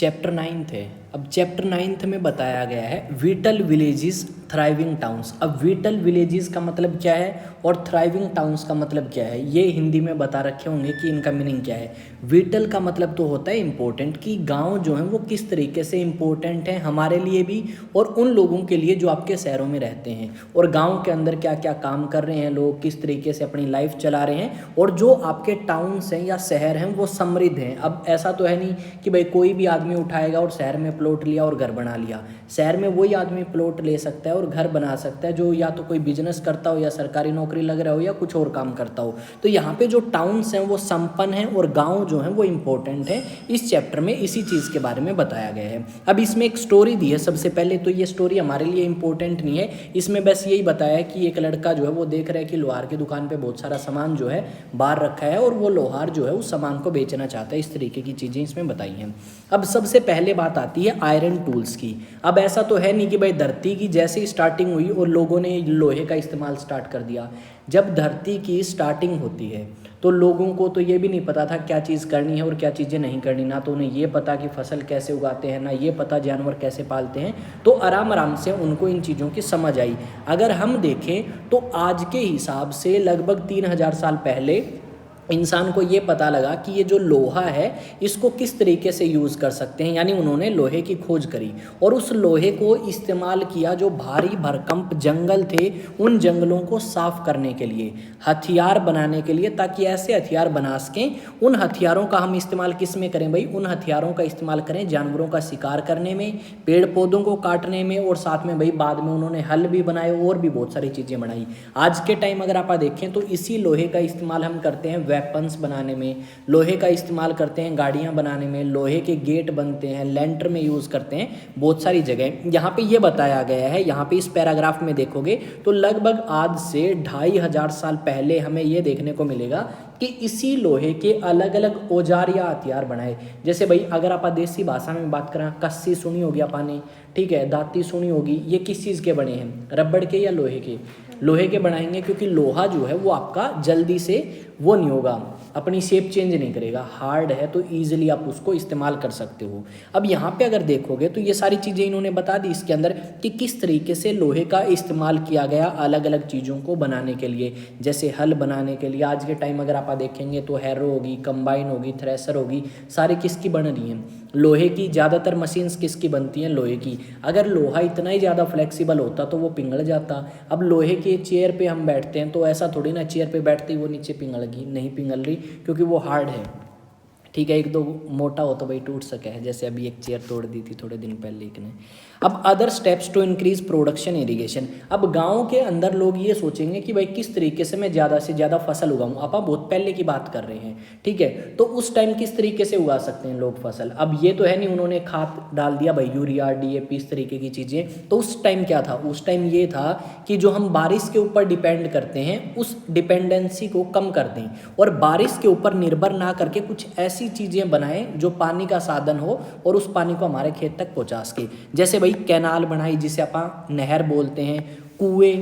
Chapter 9th है। अब chapter 9th में बताया गया है विटल विलेजेस थ्राइविंग टाउन्स। अब विटल विलेजेस का मतलब क्या है और थ्राइविंग टाउन्स का मतलब क्या है, ये हिंदी में बता रखे होंगे कि इनका मीनिंग क्या है। विटल का मतलब तो होता है इम्पोर्टेंट, कि गांव जो है वो किस तरीके से इम्पोर्टेंट है हमारे लिए भी और उन लोगों के लिए जो आपके शहरों में रहते हैं, और गाँव के अंदर क्या क्या काम कर रहे हैं लोग, किस तरीके से अपनी लाइफ चला रहे हैं, और जो आपके टाउन्स हैं या शहर हैं वो समृद्ध हैं। अब ऐसा तो है नहीं कि भाई कोई भी आदमी उठाएगा और शहर में प्लॉट लिया और घर बना लिया। शहर में वही आदमी प्लॉट ले सकता है और घर बना सकता है जो या तो कोई बिजनेस करता हो या सरकारी नौकरी लग रहा हो या कुछ और काम करता हो। तो यहाँ पे जो टाउन्स हैं वो संपन्न हैं और गांव जो हैं वो इम्पोर्टेंट है। इस चैप्टर में इसी चीज़ के बारे में बताया गया है। अब इसमें एक स्टोरी दी है। सबसे पहले तो ये स्टोरी हमारे लिए इम्पोर्टेंट नहीं है, इसमें बस यही बताया है कि एक लड़का जो है वो देख रहा है कि लोहार की दुकान पर बहुत सारा सामान जो है बाहर रखा है और वो लोहार जो है उस सामान को बेचना चाहता है। इस तरीके की चीज़ें इसमें बताई हैं। अब सबसे पहले बात आती है आयरन टूल्स की। अब ऐसा तो है नहीं कि भाई धरती की जैसे ही स्टार्टिंग हुई और लोगों ने लोहे का इस्तेमाल स्टार्ट कर दिया। जब धरती की स्टार्टिंग होती है तो लोगों को तो ये भी नहीं पता था क्या चीज़ करनी है और क्या चीज़ें नहीं करनी। ना तो उन्हें ये पता कि फसल कैसे उगाते हैं, ना ये पता जानवर कैसे पालते हैं। तो आराम आराम से उनको इन चीज़ों की समझ आई। अगर हम देखें तो आज के हिसाब से लगभग 3000 साल पहले इंसान को ये पता लगा कि ये जो लोहा है इसको किस तरीके से यूज़ कर सकते हैं, यानी उन्होंने लोहे की खोज करी और उस लोहे को इस्तेमाल किया जो भारी भरकम जंगल थे उन जंगलों को साफ करने के लिए, हथियार बनाने के लिए, ताकि ऐसे हथियार बना सकें। उन हथियारों का हम इस्तेमाल किस में करें भाई, उन हथियारों का इस्तेमाल करें जानवरों का शिकार करने में, पेड़ पौधों को काटने में, और साथ में भाई बाद में उन्होंने हल भी बनाए और भी बहुत सारी चीज़ें बनाई। आज के टाइम अगर आप देखें तो इसी लोहे का इस्तेमाल हम करते हैं वेपन्स बनाने में, लोहे का इस्तेमाल करते हैं गाड़ियां बनाने में, लोहे के गेट बनते हैं, लेंटर में यूज़ करते हैं, बहुत सारी जगह। यहाँ पे ये बताया गया है, यहाँ पे इस पैराग्राफ में देखोगे तो लगभग आज से 2500 साल पहले हमें ये देखने को मिलेगा कि इसी लोहे के अलग अलग औजार या हथियार बनाए। जैसे भाई अगर आप देसी भाषा में बात करें, कस्सी सुनी होगी आपने, ठीक है, दाती सुनी होगी, ये किस चीज़ के बने हैं, रबड़ के या लोहे के? लोहे के बनाएंगे, क्योंकि लोहा जो है वो आपका जल्दी से वो नहीं होगा, अपनी शेप चेंज नहीं करेगा, हार्ड है तो ईजिली आप उसको इस्तेमाल कर सकते हो। अब यहाँ पे अगर देखोगे तो ये सारी चीज़ें इन्होंने बता दी इसके अंदर कि किस तरीके से लोहे का इस्तेमाल किया गया अलग अलग चीज़ों को बनाने के लिए। जैसे हल बनाने के लिए आज के टाइम अगर आप देखेंगे तो हैरो होगी, कंबाइन होगी, थ्रेसर होगी, सारी किसकी बन रही हैं, लोहे की। ज़्यादातर मशीन्स किसकी बनती हैं, लोहे की। अगर लोहा इतना ही ज़्यादा फ्लेक्सिबल होता तो वो पिघल जाता। अब लोहे के चेयर पे हम बैठते हैं तो ऐसा थोड़ी ना चेयर पे बैठते ही वो नीचे पिघलेगी, नहीं पिघल रही क्योंकि वो हार्ड है, ठीक है। एक दो मोटा हो तो भाई टूट सके है, जैसे अभी एक चेयर तोड़ दी थी थोड़े दिन पहले एक ने। अब other steps to increase production irrigation. अब गांव के अंदर लोग ये सोचेंगे कि भाई किस तरीके से मैं ज़्यादा से ज़्यादा फसल उगाऊं। आप बहुत पहले की बात कर रहे हैं, ठीक है, तो उस टाइम किस तरीके से उगा सकते हैं लोग फसल। अब ये तो है नहीं उन्होंने खाद डाल दिया भाई, यूरिया, DAP, इस तरीके की चीज़ें। तो उस टाइम क्या था, उस टाइम ये था कि जो हम बारिश के ऊपर डिपेंड करते हैं उस डिपेंडेंसी को कम कर दें और बारिश के ऊपर निर्भर ना करके कुछ ऐसी चीज़ें बनाएं जो पानी का साधन हो और उस पानी को हमारे खेत तक पहुंचा सके। जैसे भाई कैनाल बनाई जिसे आप नहर बोलते हैं, कुएं,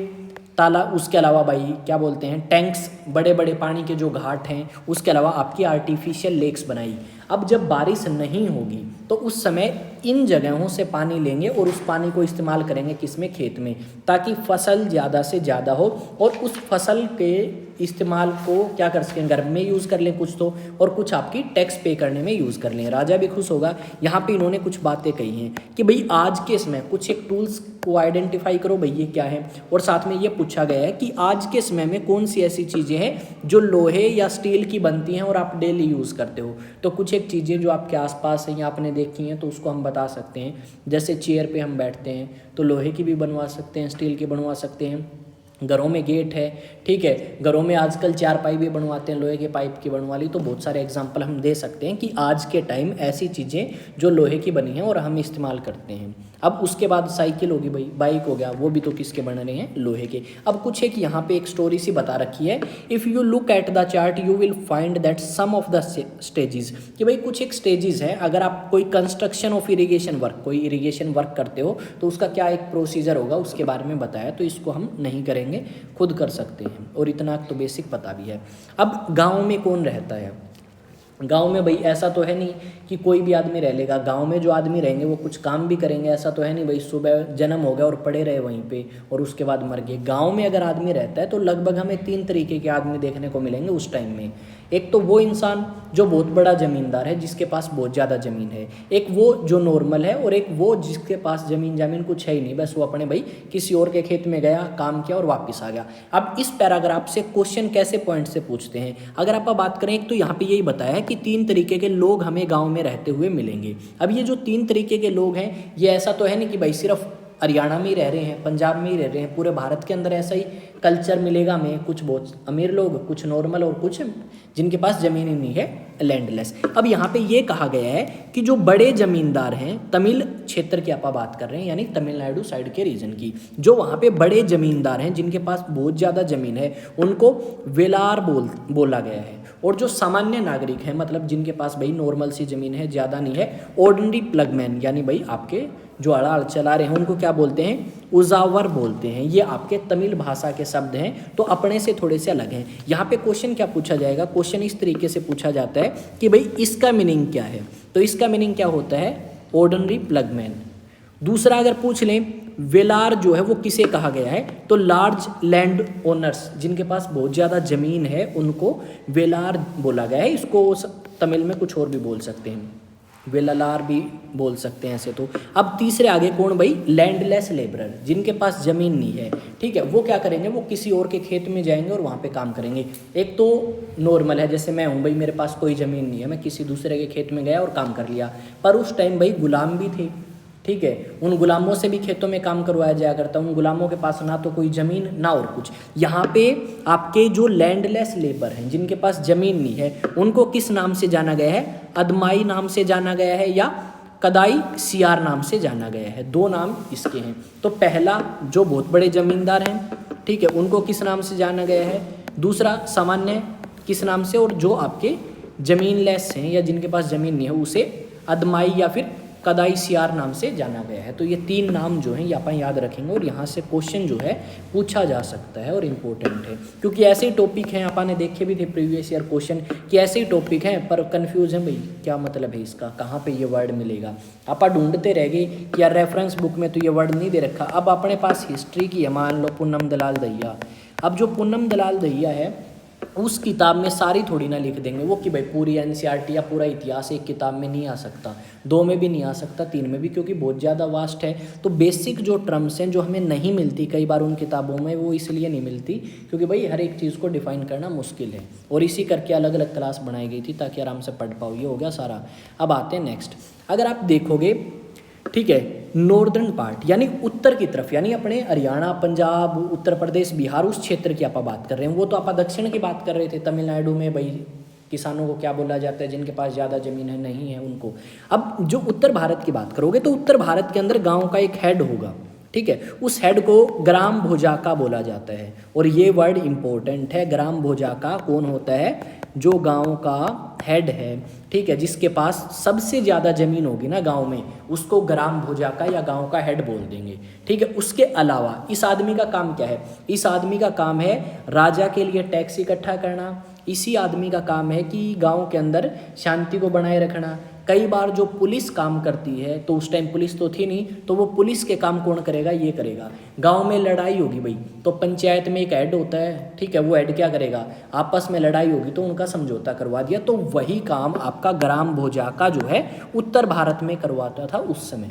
तालाब, उसके अलावा भाई क्या बोलते हैं, टैंक्स, बड़े बड़े पानी के जो घाट हैं, उसके अलावा आपकी आर्टिफिशियल लेक्स बनाई। अब जब बारिश नहीं होगी तो उस समय इन जगहों से पानी लेंगे और उस पानी को इस्तेमाल करेंगे किसमें, खेत में, ताकि फसल ज़्यादा से ज़्यादा हो और उस फसल के इस्तेमाल को क्या कर सकें, घर में यूज़ कर लें कुछ तो, और कुछ आपकी टैक्स पे करने में यूज़ कर लें। राजा भी खुश होगा। यहाँ पे इन्होंने कुछ बातें कही हैं कि भाई आज के समय कुछ एक टूल्स को आइडेंटिफाई करो भाई ये क्या है, और साथ में ये पूछा गया है कि आज के समय में कौन सी ऐसी चीज़ें हैं जो लोहे या स्टील की बनती हैं और आप डेली यूज़ करते हो। तो कुछ एक चीज़ें जो आपके आसपास हैं या आपने देखी हैं तो उसको हम बता सकते हैं। जैसे चेयर पे हम बैठते हैं तो लोहे की भी बनवा सकते हैं, स्टील की बनवा सकते हैं। घरों में गेट है, ठीक है, घरों में आजकल चारपाई भी बनवाते हैं, लोहे के पाइप की बनवा ली। तो बहुत सारे एग्जांपल हम दे सकते हैं कि आज के टाइम ऐसी चीज़ें जो लोहे की बनी हैं और हम इस्तेमाल करते हैं। अब उसके बाद साइकिल होगी भाई, बाइक हो गया, वो भी तो किसके बन रहे हैं, लोहे के। अब कुछ एक यहाँ पे एक स्टोरी सी बता रखी है, if you look at the chart you will find that some of the stages, कि भाई कुछ एक स्टेजेस हैं। अगर आप कोई कंस्ट्रक्शन ऑफ इरिगेशन वर्क, कोई इरिगेशन वर्क करते हो तो उसका क्या एक प्रोसीजर होगा उसके बारे में बताया। तो इसको हम नहीं करेंगे, खुद कर सकते हैं, और इतना तो बेसिक पता भी है। अब गाँव में कौन रहता है, गांव में भाई ऐसा तो है नहीं कि कोई भी आदमी रह लेगा। गांव में जो आदमी रहेंगे वो कुछ काम भी करेंगे, ऐसा तो है नहीं भाई सुबह जन्म हो गया और पड़े रहे वहीं पे और उसके बाद मर गए। गांव में अगर आदमी रहता है तो लगभग हमें 3 तरीके के आदमी देखने को मिलेंगे उस टाइम में। एक तो वो इंसान जो बहुत बड़ा ज़मींदार है, जिसके पास बहुत ज़्यादा ज़मीन है, एक वो जो नॉर्मल है, और एक वो जिसके पास ज़मीन कुछ है ही नहीं, बस वो अपने भाई किसी और के खेत में गया, काम किया और वापस आ गया। अब इस पैराग्राफ से क्वेश्चन कैसे पॉइंट से पूछते हैं, अगर आप बात करें एक तो यहाँ पे यही बताया है कि 3 तरीके के लोग हमें गाँव में रहते हुए मिलेंगे। अब ये जो 3 तरीके के लोग हैं, ये ऐसा तो है नहीं कि भाई सिर्फ हरियाणा में ही रह रहे हैं, पंजाब में ही रह रहे हैं, पूरे भारत के अंदर ऐसा ही कल्चर मिलेगा हमें। कुछ बहुत अमीर लोग, कुछ नॉर्मल और कुछ जिनके पास ज़मीन ही नहीं है, लैंडलेस। अब यहाँ पे ये कहा गया है कि जो बड़े ज़मींदार हैं, तमिल क्षेत्र की आप बात कर रहे हैं, यानी तमिलनाडु साइड के रीजन की, जो वहाँ पे बड़े ज़मींदार हैं जिनके पास बहुत ज़्यादा ज़मीन है, उनको वेलार बोला गया है। और जो सामान्य नागरिक हैं, मतलब जिनके पास भाई नॉर्मल सी ज़मीन है, ज़्यादा नहीं है, ऑर्डिनरी प्लगमैन यानी भाई आपके जो अड़ाल चला रहे हैं, उनको क्या बोलते हैं, उजावर बोलते हैं। ये आपके तमिल भाषा के शब्द हैं, तो अपने से थोड़े से अलग हैं। यहाँ पे क्वेश्चन क्या पूछा जाएगा, क्वेश्चन इस तरीके से पूछा जाता है कि भाई इसका मीनिंग क्या है, तो इसका मीनिंग क्या होता है, ऑर्डिनरी प्लगमैन। दूसरा अगर पूछ लें वेलार जो है वो किसे कहा गया है, तो लार्ज लैंड ओनर्स, जिनके पास बहुत ज़्यादा ज़मीन है, उनको वेलार बोला गया है। इसको तमिल में कुछ और भी बोल सकते हैं, वेलालार भी बोल सकते हैं ऐसे तो। अब तीसरे आगे कौन भाई, लैंडलेस लेबरर, जिनके पास ज़मीन नहीं है, ठीक है, वो क्या करेंगे, वो किसी और के खेत में जाएंगे और वहाँ पे काम करेंगे। एक तो नॉर्मल है, जैसे मैं हूँ भाई, मेरे पास कोई ज़मीन नहीं है, मैं किसी दूसरे के खेत में गया और काम कर लिया, पर उस टाइम भाई गुलाम भी थे, ठीक है, उन गुलामों से भी खेतों में काम करवाया जाया करता। उन गुलामों के पास ना तो कोई ज़मीन ना और कुछ। यहाँ पे आपके जो लैंडलेस लेबर हैं, जिनके पास ज़मीन नहीं है, उनको किस नाम से जाना गया है, अदमाई नाम से जाना गया है या कदाई सियार नाम से जाना गया है। 2 नाम इसके हैं। तो पहला जो बहुत बड़े ज़मींदार हैं, ठीक है, उनको किस नाम से जाना गया है, दूसरा सामान्य किस नाम से, और जो आपके ज़मीनलेस हैं या जिनके पास ज़मीन नहीं है, उसे अदमाई या फिर कदाई सियार नाम से जाना गया है। तो ये 3 नाम जो हैं ये अपन याद रखेंगे, और यहाँ से क्वेश्चन जो है पूछा जा सकता है और इम्पोर्टेंट है, क्योंकि ऐसे ही टॉपिक हैं, अपन ने देखे भी थे प्रीवियस ईयर क्वेश्चन कि ऐसे ही टॉपिक हैं, पर कन्फ्यूज है भाई क्या मतलब है इसका, कहाँ पे ये वर्ड मिलेगा। आप ढूंढते रह गए कि यार रेफरेंस बुक में तो ये वर्ड नहीं दे रखा। अब अपने पास हिस्ट्री की है, मान लो पूनम दलाल दहिया। अब जो पूनम दलाल दहिया है, उस किताब में सारी थोड़ी ना लिख देंगे वो कि भाई पूरी एनसीईआरटी या पूरा इतिहास एक किताब में नहीं आ सकता, 2 में भी नहीं आ सकता, 3 में भी, क्योंकि बहुत ज़्यादा वास्ट है। तो बेसिक जो टर्म्स हैं जो हमें नहीं मिलती कई बार उन किताबों में, वो इसलिए नहीं मिलती क्योंकि भाई हर एक चीज़ को डिफाइन करना मुश्किल है, और इसी करके अलग अलग क्लास बनाई गई थी ताकि आराम से पढ़ पाओ। ये हो गया सारा। अब आते हैं नेक्स्ट। अगर आप देखोगे, ठीक है, नॉर्दर्न पार्ट यानी उत्तर की तरफ, यानी अपने हरियाणा, पंजाब, उत्तर प्रदेश, बिहार, उस क्षेत्र की आप बात कर रहे हैं। वो तो आप दक्षिण की बात कर रहे थे, तमिलनाडु में भाई किसानों को क्या बोला जाता है, जिनके पास ज़्यादा ज़मीन है, नहीं है उनको। अब जो उत्तर भारत की बात करोगे तो उत्तर भारत के अंदर गांव का एक हेड होगा, ठीक है, उस हेड को ग्राम भोजाका बोला जाता है। और ये वर्ड इंपॉर्टेंट है, ग्राम भोजाका कौन होता है, जो गांव का हेड है, ठीक है, जिसके पास सबसे ज़्यादा ज़मीन होगी ना गांव में, उसको ग्राम भोजाका या गांव का हेड बोल देंगे, ठीक है। उसके अलावा इस आदमी का काम क्या है, इस आदमी का काम है राजा के लिए टैक्स इकट्ठा करना, इसी आदमी का काम है कि गांव के अंदर शांति को बनाए रखना। कई बार जो पुलिस काम करती है, तो उस टाइम पुलिस तो थी नहीं, तो वो पुलिस के काम कौन करेगा, ये करेगा। गांव में लड़ाई होगी भाई, तो पंचायत में एक हेड होता है, ठीक है, वो हेड क्या करेगा, आपस में लड़ाई होगी तो उनका समझौता करवा दिया। तो वही काम आपका ग्राम भोजाका जो है उत्तर भारत में करवाता था उस समय,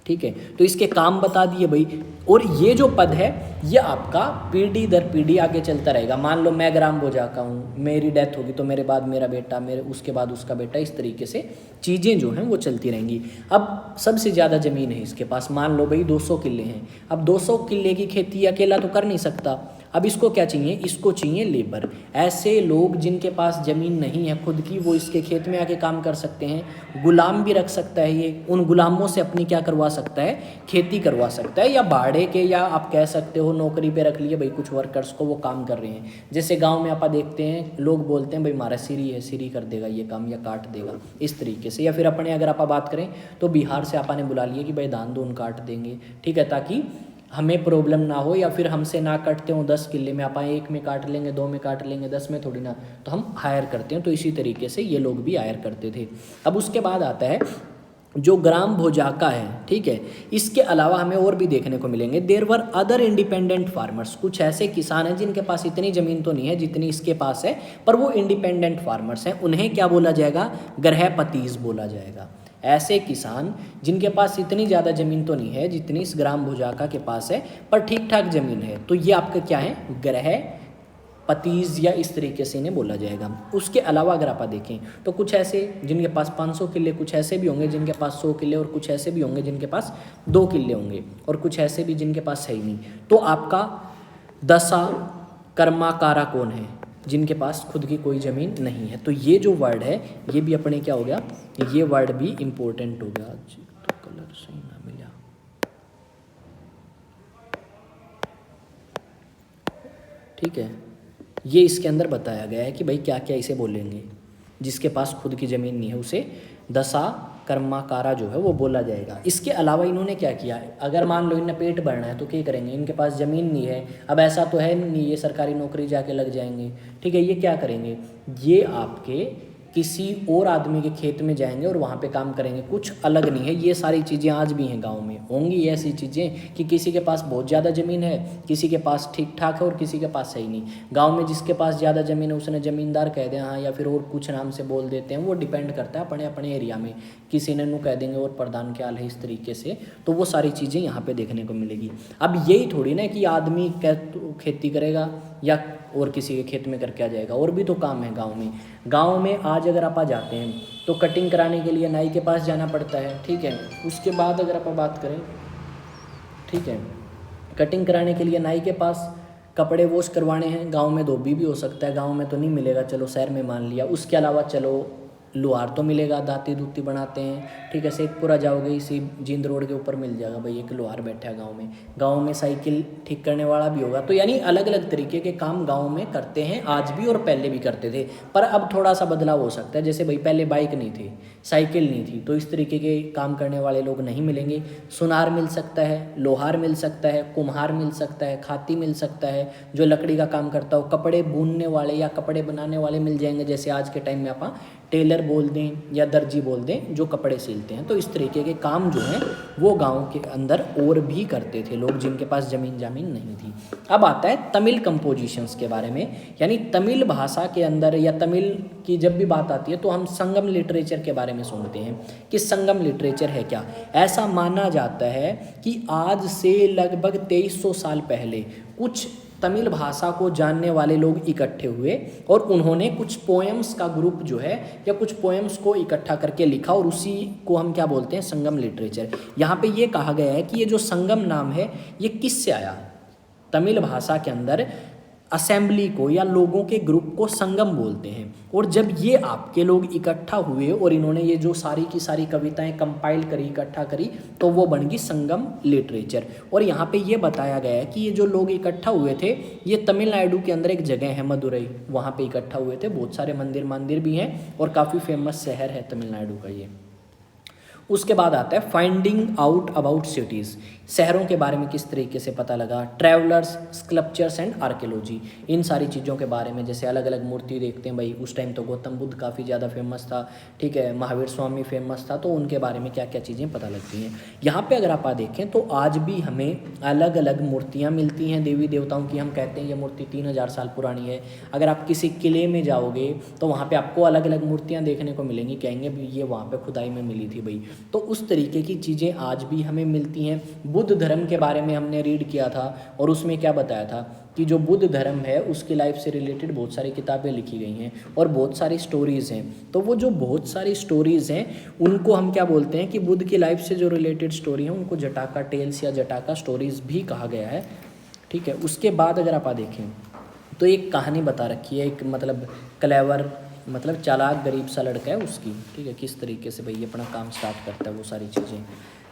ठीक है। तो इसके काम बता दिए भाई। और ये जो पद है ये आपका पीढ़ी दर पीढ़ी आगे चलता रहेगा। मान लो मैं ग्राम भोजाका हूँ, मेरी डेथ होगी तो मेरे बाद मेरा बेटा, मेरे उसके बाद उसका बेटा, इस तरीके से चीज़ें जो हैं वो चलती रहेंगी। अब सबसे ज़्यादा ज़मीन है इसके पास, मान लो भाई 200 किले हैं। अब 200 किले की खेती अकेला तो कर नहीं सकता। अब इसको क्या चाहिए, इसको चाहिए लेबर, ऐसे लोग जिनके पास ज़मीन नहीं है खुद की, वो इसके खेत में आके काम कर सकते हैं। गुलाम भी रख सकता है ये, उन गुलामों से अपनी क्या करवा सकता है, खेती करवा सकता है, या भाड़े के, या आप कह सकते हो नौकरी पे रख लिए भाई कुछ वर्कर्स को, वो काम कर रहे हैं। जैसे गांव में आप देखते हैं लोग बोलते हैं भाई हमारा सिरी है, सिरी कर देगा ये काम या काट देगा, इस तरीके से। या फिर अपने अगर आप बात करें तो बिहार से आपने बुला लिए कि भाई धान दून काट देंगे, ठीक है, ताकि हमें प्रॉब्लम ना हो, या फिर हमसे ना कटते हो 10 किले में, आप 1 में काट लेंगे, 2 में काट लेंगे, 10 में थोड़ी ना, तो हम हायर करते हैं। तो इसी तरीके से ये लोग भी हायर करते थे। अब उसके बाद आता है जो ग्राम भोजाका है, ठीक है, इसके अलावा हमें और भी देखने को मिलेंगे। There were other independent farmers, कुछ ऐसे किसान हैं जिनके पास इतनी ज़मीन तो नहीं है जितनी इसके पास है, पर वो इंडिपेंडेंट फार्मर्स हैं। उन्हें क्या बोला जाएगा? गृहपतीज बोला जाएगा। ऐसे किसान जिनके पास इतनी ज़्यादा ज़मीन तो नहीं है जितनी इस ग्राम भोजाका के पास है, पर ठीक ठाक ज़मीन है, तो ये आपका क्या है? गृह पतीज, या इस तरीके से इन्हें बोला जाएगा। उसके अलावा अगर आप देखें तो कुछ ऐसे जिनके पास 500 किले, कुछ ऐसे भी होंगे जिनके पास 100 किले, और कुछ ऐसे भी होंगे जिनके पास 2 किले होंगे, और कुछ ऐसे भी जिनके पास है ही नहीं। तो आपका दशा कर्माकारा कौन है? जिनके पास खुद की कोई ज़मीन नहीं है। तो ये जो वर्ड है ये भी अपने क्या हो गया? ये वर्ड भी इम्पोर्टेंट हो गया। जी तो कलर सही ना मिला, ठीक है। ये इसके अंदर बताया गया है कि भाई क्या क्या इसे बोलेंगे। जिसके पास खुद की ज़मीन नहीं है उसे दशा कर्माकारा जो है वो बोला जाएगा। इसके अलावा इन्होंने क्या किया? अगर मान लो इन्हें पेट भरना है तो क्या करेंगे? इनके पास ज़मीन नहीं है, अब ऐसा तो है नहीं ये सरकारी नौकरी जाके लग जाएंगे, ठीक है। ये क्या करेंगे? ये आपके किसी और आदमी के खेत में जाएंगे और वहाँ पे काम करेंगे। कुछ अलग नहीं है, ये सारी चीज़ें आज भी हैं गांव में। होंगी ऐसी चीज़ें कि किसी के पास बहुत ज़्यादा ज़मीन है, किसी के पास ठीक ठाक है, और किसी के पास सही नहीं। गांव में जिसके पास ज़्यादा ज़मीन है उसने ज़मींदार कह दें, हाँ, या फिर और कुछ नाम से बोल देते हैं, वो डिपेंड करता है अपने अपने एरिया में। किसी ने नू कह देंगे और प्रधान क्या हाल है, इस तरीके से। तो वो सारी चीज़ें यहाँ पर देखने को मिलेगी। अब यही थोड़ी ना कि आदमी खेती करेगा या और किसी के खेत में करके आ जाएगा, और भी तो काम है गांव में। गांव में आज अगर आप आ जाते हैं तो कटिंग कराने के लिए नाई के पास जाना पड़ता है, ठीक है। उसके बाद अगर आप बात करें, ठीक है, कटिंग कराने के लिए नाई के पास, कपड़े वॉश करवाने हैं गांव में धोबी भी हो सकता है, गांव में तो नहीं मिलेगा, चलो शहर में मान लिया। उसके अलावा चलो लोहार तो मिलेगा, दाती दूती बनाते हैं, ठीक है। शेखपुरा जाओगे इसी जींद रोड के ऊपर मिल जाएगा भाई, एक लोहार बैठा है गांव में। गांव में साइकिल ठीक करने वाला भी होगा। तो यानी अलग अलग तरीके के काम गांव में करते हैं आज भी, और पहले भी करते थे। पर अब थोड़ा सा बदलाव हो सकता है, जैसे भाई पहले बाइक नहीं थी, साइकिल नहीं थी, तो इस तरीके के काम करने वाले लोग नहीं मिलेंगे। सुनार मिल सकता है, लोहार मिल सकता है, कुम्हार मिल सकता है, खाती मिल सकता है, जो लकड़ी का काम करता हो, कपड़े बुनने वाले या कपड़े बनाने वाले मिल जाएंगे, जैसे आज के टाइम में आप टेलर बोल दें या दर्जी बोल दें जो कपड़े सिलते हैं। तो इस तरीके के काम जो हैं वो गांव के अंदर और भी करते थे लोग जिनके पास ज़मीन नहीं थी। अब आता है तमिल कंपोजिशंस के बारे में, यानी तमिल भाषा के अंदर या तमिल की जब भी बात आती है तो हम संगम लिटरेचर के बारे में सुनते हैं कि संगम लिटरेचर है क्या। ऐसा माना जाता है कि आज से लगभग 2300 साल पहले कुछ तमिल भाषा को जानने वाले लोग इकट्ठे हुए और उन्होंने कुछ पोएम्स का ग्रुप जो है या कुछ पोएम्स को इकट्ठा करके लिखा, और उसी को हम क्या बोलते हैं? संगम लिटरेचर। यहाँ पे ये कहा गया है कि ये जो संगम नाम है ये किससे आया? तमिल भाषा के अंदर असेंबली को या लोगों के ग्रुप को संगम बोलते हैं। और जब ये आपके लोग इकट्ठा हुए और इन्होंने ये जो सारी की सारी कविताएं कंपाइल करी, इकट्ठा करी, तो वो बन गई संगम लिटरेचर। और यहाँ पे ये बताया गया है कि ये जो लोग इकट्ठा हुए थे ये तमिलनाडु के अंदर एक जगह है मदुरई, वहाँ पे इकट्ठा हुए थे। बहुत सारे मंदिर भी हैं और काफ़ी फेमस शहर है तमिलनाडु का ये। उसके बाद आता है फाइंडिंग आउट अबाउट सिटीज़, शहरों के बारे में किस तरीके से पता लगा। ट्रैवलर्स, स्कल्पचर्स एंड आर्कियोलॉजी, इन सारी चीज़ों के बारे में। जैसे अलग अलग मूर्ति देखते हैं भाई, उस टाइम तो गौतम बुद्ध काफ़ी ज़्यादा फेमस था, ठीक है, महावीर स्वामी फेमस था, तो उनके बारे में क्या क्या चीज़ें पता लगती हैं। यहाँ पे अगर आप देखें तो आज भी हमें अलग अलग मूर्तियाँ मिलती हैं देवी देवताओं की। हम कहते हैं ये मूर्ति 3000 साल पुरानी है। अगर आप किसी किले में जाओगे तो वहाँ पर आपको अलग अलग मूर्तियाँ देखने को मिलेंगी, कहेंगे ये वहाँ पर खुदाई में मिली थी भाई। तो उस तरीके की चीज़ें आज भी हमें मिलती हैं। बुद्ध धर्म के बारे में हमने रीड किया था और उसमें क्या बताया था कि जो बुद्ध धर्म है उसकी लाइफ से रिलेटेड बहुत सारी किताबें लिखी गई हैं और बहुत सारी स्टोरीज़ हैं। तो वो जो बहुत सारी स्टोरीज़ हैं उनको हम क्या बोलते हैं कि बुद्ध की लाइफ से जो रिलेटेड स्टोरी है उनको जटाका टेल्स या जटाका स्टोरीज़ भी कहा गया है, ठीक है। उसके बाद अगर आप देखें तो एक कहानी बता रखी है, एक मतलब क्लेवर, मतलब चालाक गरीब सा लड़का है उसकी, ठीक है, किस तरीके से भाई अपना काम स्टार्ट करता है वो सारी चीज़ें।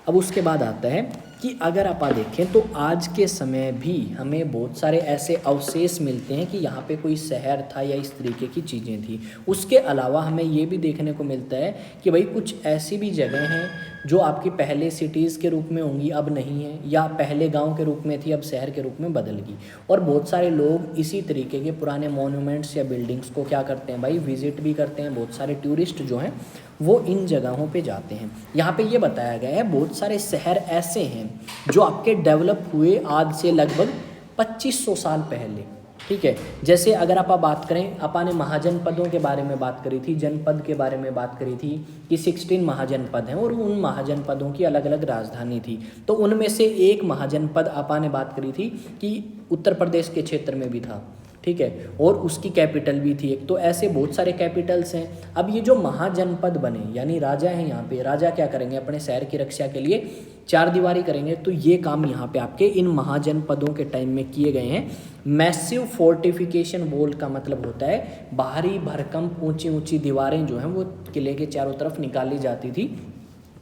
अब उसके बाद आता है कि अगर आप देखें तो आज के समय भी हमें बहुत सारे ऐसे अवशेष मिलते हैं कि यहाँ पे कोई शहर था या इस तरीके की चीज़ें थी। उसके अलावा हमें ये भी देखने को मिलता है कि भाई कुछ ऐसी भी जगह हैं जो आपकी पहले सिटीज़ के रूप में होंगी अब नहीं है, या पहले गांव के रूप में थी अब शहर के रूप में बदल गई। और बहुत सारे लोग इसी तरीके के पुराने मॉन्यूमेंट्स या बिल्डिंग्स को क्या करते हैं भाई, विजिट भी करते हैं। बहुत सारे टूरिस्ट जो हैं वो इन जगहों पे जाते हैं। यहाँ पे ये बताया गया है बहुत सारे शहर ऐसे हैं जो आपके डेवलप हुए आज से लगभग 2500 साल पहले, ठीक है। जैसे अगर आप बात करें, अपन ने महाजनपदों के बारे में बात करी थी, जनपद के बारे में बात करी थी कि 16 महाजनपद हैं और उन महाजनपदों की अलग अलग राजधानी थी। तो उनमें से एक महाजनपद अपन ने बात करी थी कि उत्तर प्रदेश के क्षेत्र में भी था, ठीक है, और उसकी कैपिटल भी थी एक। तो ऐसे बहुत सारे कैपिटल्स हैं। अब ये जो महाजनपद बने यानी राजा हैं, यहाँ पे राजा क्या करेंगे, अपने शहर की रक्षा के लिए चार दीवारी करेंगे। तो ये काम यहाँ पे आपके इन महाजनपदों के टाइम में किए गए हैं। मैसिव फोर्टिफिकेशन वॉल का मतलब होता है बाहरी भरकम ऊंची ऊंची दीवारें जो हैं वो किले के चारों तरफ निकाली जाती थी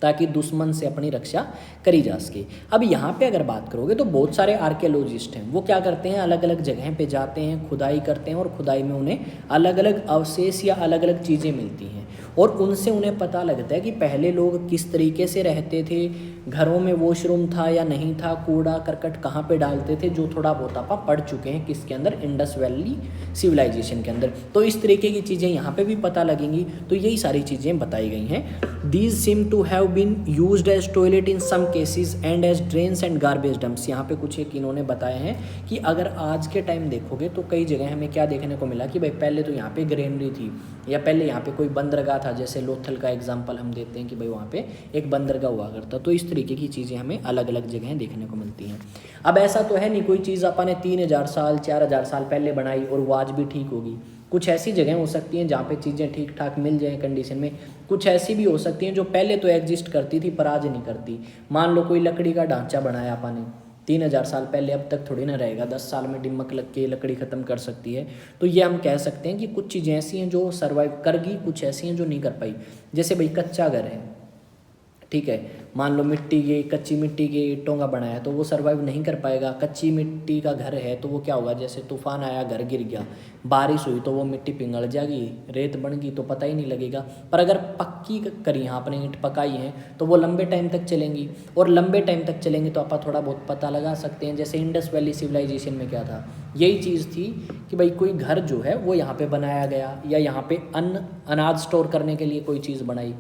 ताकि दुश्मन से अपनी रक्षा करी जा सके। अब यहाँ पे अगर बात करोगे तो बहुत सारे आर्कियोलॉजिस्ट हैं, वो क्या करते हैं, अलग अलग जगह पे जाते हैं, खुदाई करते हैं और खुदाई में उन्हें अलग अलग अवशेष या अलग अलग चीज़ें मिलती हैं और उनसे उन्हें पता लगता है कि पहले लोग किस तरीके से रहते थे, घरों में वॉशरूम था या नहीं था, कूड़ा करकट कहाँ पे डालते थे, जो थोड़ा बहुत आप पढ़ चुके हैं किसके अंदर, इंडस वैली सिविलाइजेशन के अंदर। तो इस तरीके की चीज़ें यहाँ पे भी पता लगेंगी। तो यही सारी चीज़ें बताई गई हैं। These seem to have been used as toilet in some cases and as drains and garbage dumps. यहाँ पे कुछ एक इन्होंने बताए हैं कि अगर आज के टाइम देखोगे तो कई जगह हमें क्या देखने को मिला कि भाई पहले तो यहाँ पे ग्रेनरी थी या पहले यहाँ पे कोई बंदरगाह था। जैसे लोथल का एग्जाम्पल हम देते हैं कि भाई वहाँ पे एक बंदरगाह हुआ करता। तो इस तरीके की चीज़ें हमें अलग अलग जगह देखने को मिलती हैं। अब ऐसा तो है नहीं कोई चीज़ अपन ने 3000 साल 4000 साल पहले बनाई और वो आज भी ठीक होगी। कुछ ऐसी जगह हो सकती हैं जहाँ पे चीज़ें ठीक ठाक मिल जाएं कंडीशन में, कुछ ऐसी भी हो सकती हैं जो पहले तो एग्जिस्ट करती थी पर आज नहीं करती। मान लो कोई लकड़ी का ढांचा बनाया अपन ने 3000 साल पहले, अब तक थोड़ी ना रहेगा, 10 साल में डिमक लग के लकड़ी ख़त्म कर सकती है। तो ये हम कह सकते हैं कि कुछ चीज़ें ऐसी हैं जो सर्वाइव कर गई, कुछ ऐसी हैं जो नहीं कर पाई। जैसे भाई कच्चा घर है, ठीक है, मान लो मिट्टी के कच्ची मिट्टी के ईंटों का बनाया तो वो सर्वाइव नहीं कर पाएगा। कच्ची मिट्टी का घर है तो वो क्या होगा, जैसे तूफान आया घर गिर गया, बारिश हुई तो वो मिट्टी पिघल जाएगी, रेत बन गई तो पता ही नहीं लगेगा। पर अगर पक्की करी यहाँ आपने ईंट पकाई है तो वो लंबे टाइम तक चलेंगी, और लंबे टाइम तक चलेंगी तो आप थोड़ा बहुत पता लगा सकते हैं। जैसे इंडस वैली सिविलाइजेशन में क्या था, यही चीज़ थी कि भाई कोई घर जो है वो यहाँ पे बनाया गया या यहाँ पे अनाज स्टोर करने के लिए कोई चीज़ बनाई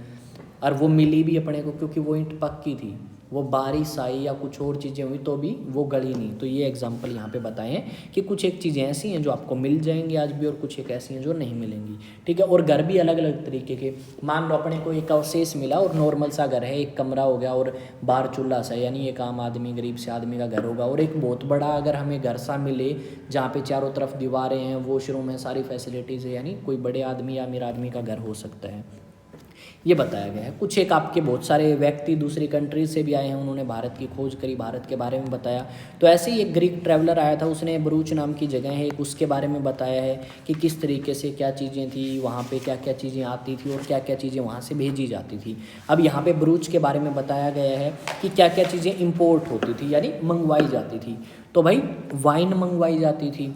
और वो मिली भी अपने को क्योंकि वो ईंट पक्की थी। वो बारिश आई या कुछ और चीज़ें हुई तो भी वो गली नहीं। तो ये एग्जांपल यहाँ पे बताए हैं कि कुछ एक चीज़ें ऐसी हैं जो आपको मिल जाएंगी आज भी और कुछ एक ऐसी हैं जो नहीं मिलेंगी, ठीक है। और घर भी अलग अलग तरीके के, मान लो अपने को एक अवशेष मिला और नॉर्मल सा घर है, एक कमरा हो गया और बाहर चूल्हा सा, यानी एक आम आदमी गरीब से आदमी का घर होगा। और एक बहुत बड़ा अगर हमें घर सा मिले जहाँ पे चारों तरफ दीवारें हैं, वॉशरूम है, सारी फैसिलिटीज़ है, यानी कोई बड़े आदमी या अमीर आदमी का घर हो सकता है, ये बताया गया है। कुछ एक आपके बहुत सारे व्यक्ति दूसरी कंट्री से भी आए हैं, उन्होंने भारत की खोज करी, भारत के बारे में बताया। तो ऐसे ही एक ग्रीक ट्रैवलर आया था, उसने बरूच नाम की जगह है एक, उसके बारे में बताया है कि किस तरीके से क्या चीज़ें थी वहाँ पे, क्या क्या चीज़ें आती थी और क्या क्या चीज़ें वहाँ से भेजी जाती थी। अब यहाँ पे बरूच के बारे में बताया गया है कि क्या क्या चीज़ें इम्पोर्ट होती थी यानी मंगवाई जाती थी। तो भाई वाइन मंगवाई जाती थी,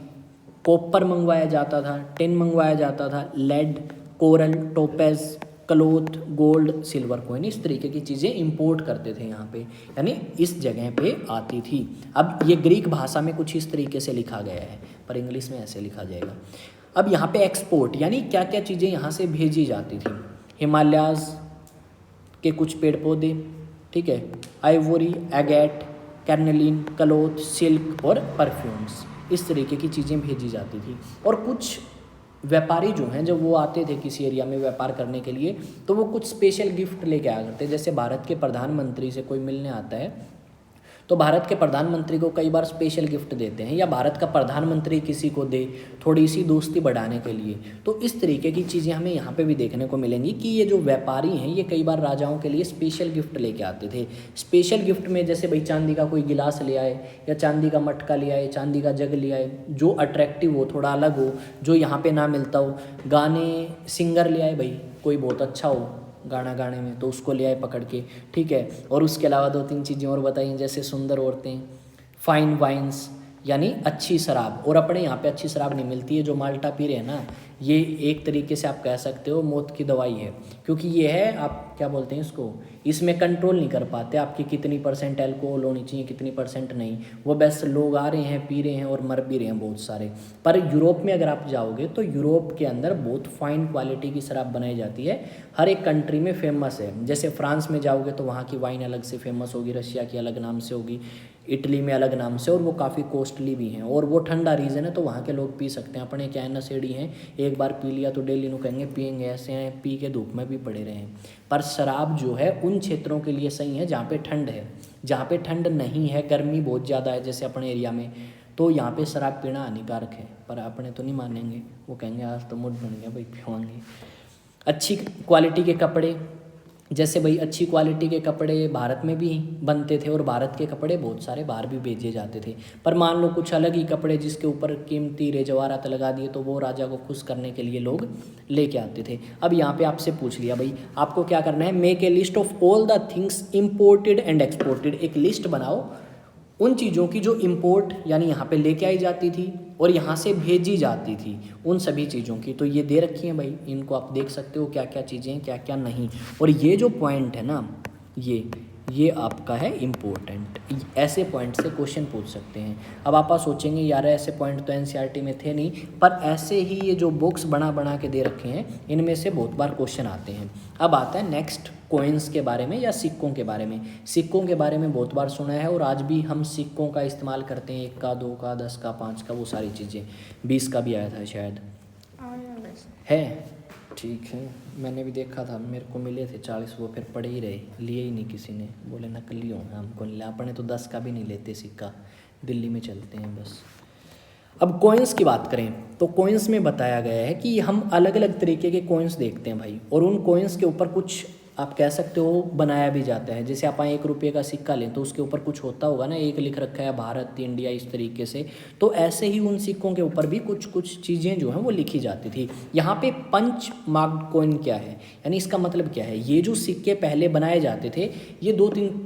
कॉपर मंगवाया जाता था, टिन मंगवाया जाता था, lead, coral, topaz, cloth, gold, silver coin, इस तरीके की चीज़ें इंपोर्ट करते थे यहाँ पे, यानी इस जगह पे आती थी। अब ये ग्रीक भाषा में कुछ इस तरीके से लिखा गया है पर इंग्लिश में ऐसे लिखा जाएगा। अब यहाँ पे एक्सपोर्ट यानी क्या क्या चीज़ें यहाँ से भेजी जाती थी, हिमालयाज़ के कुछ पेड़ पौधे, ठीक है, आइवोरी, एगेट, कैर्नेलिन, क्लोथ, सिल्क और परफ्यूम्स, इस तरीके की चीज़ें भेजी जाती थी। और कुछ व्यापारी जो हैं जब वो आते थे किसी एरिया में व्यापार करने के लिए तो वो कुछ स्पेशल गिफ्ट लेके आया करते। जैसे भारत के प्रधानमंत्री से कोई मिलने आता है तो भारत के प्रधानमंत्री को कई बार स्पेशल गिफ्ट देते हैं, या भारत का प्रधानमंत्री किसी को दे थोड़ी सी दोस्ती बढ़ाने के लिए। तो इस तरीके की चीज़ें हमें यहाँ पे भी देखने को मिलेंगी कि ये जो व्यापारी हैं ये कई बार राजाओं के लिए स्पेशल गिफ्ट लेके आते थे। स्पेशल गिफ्ट में जैसे भाई चांदी का कोई गिलास ले आए या चांदी का मटका ले आए, चांदी का जग ले आए, जो अट्रैक्टिव हो, थोड़ा अलग हो, जो यहाँ पर ना मिलता हो। गाने सिंगर ले आए भाई, कोई बहुत अच्छा हो, गाना गाने में, तो उसको ले आए पकड़ के, ठीक है। और उसके अलावा 2-3 चीज़ें और बताई, जैसे सुंदर औरतें, फाइन वाइन्स यानी अच्छी शराब। और अपने यहाँ पे अच्छी शराब नहीं मिलती है, जो माल्टा पी रहे हैं ना, ये एक तरीके से आप कह सकते हो मौत की दवाई है, क्योंकि ये है, आप क्या बोलते हैं इसको, इसमें कंट्रोल नहीं कर पाते आपकी कितनी % अल्कोहल होनी चाहिए, कितनी % नहीं। वो बस लोग आ रहे हैं, पी रहे हैं और मर भी रहे हैं बहुत सारे। पर यूरोप में अगर आप जाओगे तो यूरोप के अंदर बहुत फाइन क्वालिटी की शराब बनाई जाती है, हर एक कंट्री में फेमस है। जैसे फ्रांस में जाओगे तो वहाँ की वाइन अलग से फेमस होगी, रशिया की अलग नाम से होगी, इटली में अलग नाम से, और वो काफ़ी कॉस्टली भी हैं। और वो ठंडा रीजन है तो वहाँ के लोग पी सकते हैं। अपने क्या है, नशेड़ी हैं, एक बार पी लिया तो डेली नु कहेंगे पियेंगे, ऐसे हैं, पी के धूप में भी पड़े रहे हैं। पर शराब जो है उन क्षेत्रों के लिए सही है जहाँ पे ठंड है। जहाँ पे ठंड नहीं है, गर्मी बहुत ज़्यादा है जैसे अपने एरिया में, तो यहाँ पे शराब पीना हानिकारक है। पर अपने तो नहीं मानेंगे, वो कहेंगे आज तो मूड बन गया भाई पिवाएंगे। अच्छी क्वालिटी के कपड़े, जैसे भाई अच्छी क्वालिटी के कपड़े भारत में भी बनते थे और भारत के कपड़े बहुत सारे बाहर भी भेजे जाते थे। पर मान लो कुछ अलग ही कपड़े जिसके ऊपर कीमती हीरे जवाहरात लगा दिए, तो वो राजा को खुश करने के लिए लोग लेके आते थे। अब यहाँ पे आपसे पूछ लिया भाई आपको क्या करना है, make a list of all the things imported and exported. एक लिस्ट बनाओ उन चीज़ों की जो इम्पोर्ट यानी यहाँ पे लेके आई जाती थी और यहाँ से भेजी जाती थी, उन सभी चीज़ों की। तो ये दे रखी हैं भाई, इनको आप देख सकते हो क्या क्या चीज़ें हैं, क्या क्या नहीं। और ये जो पॉइंट है ना, ये आपका है इम्पोर्टेंट। ऐसे पॉइंट से क्वेश्चन पूछ सकते हैं। अब आप सोचेंगे यार ऐसे पॉइंट तो एनसीईआरटी में थे नहीं, पर ऐसे ही ये जो बुक्स बना के दे रखे हैं इनमें से बहुत बार क्वेश्चन आते हैं। अब आता है नेक्स्ट कॉइन्स के बारे में या सिक्कों के बारे में। सिक्कों के बारे में बहुत बार सुना है और आज भी हम सिक्कों का इस्तेमाल करते हैं, 1 का, 2 का, 10 का, 5 का, वो सारी चीज़ें। 20 का भी आया था शायद, है ठीक है। मैंने भी देखा था, मेरे को मिले थे 40, वो फिर पड़े ही रहे, लिए ही नहीं किसी ने, बोले नकली हो, हमको नहीं लिया। अपने तो 10 का भी नहीं लेते सिक्का, दिल्ली में चलते हैं बस। अब कॉइन्स की बात करें तो कॉइन्स में बताया गया है कि हम अलग अलग तरीके के कॉइन्स देखते हैं भाई, और उन कॉइन्स के ऊपर कुछ आप कह सकते हो बनाया भी जाता है। जैसे आप 1 रुपये का सिक्का लें तो उसके ऊपर कुछ होता होगा ना, एक लिख रखा है भारत, इंडिया, इस तरीके से। तो ऐसे ही उन सिक्कों के ऊपर भी कुछ चीज़ें जो हैं वो लिखी जाती थी। यहाँ पे पंच मार्क्ड कॉइन क्या है, यानी इसका मतलब क्या है, ये जो सिक्के पहले बनाए जाते थे ये 2-3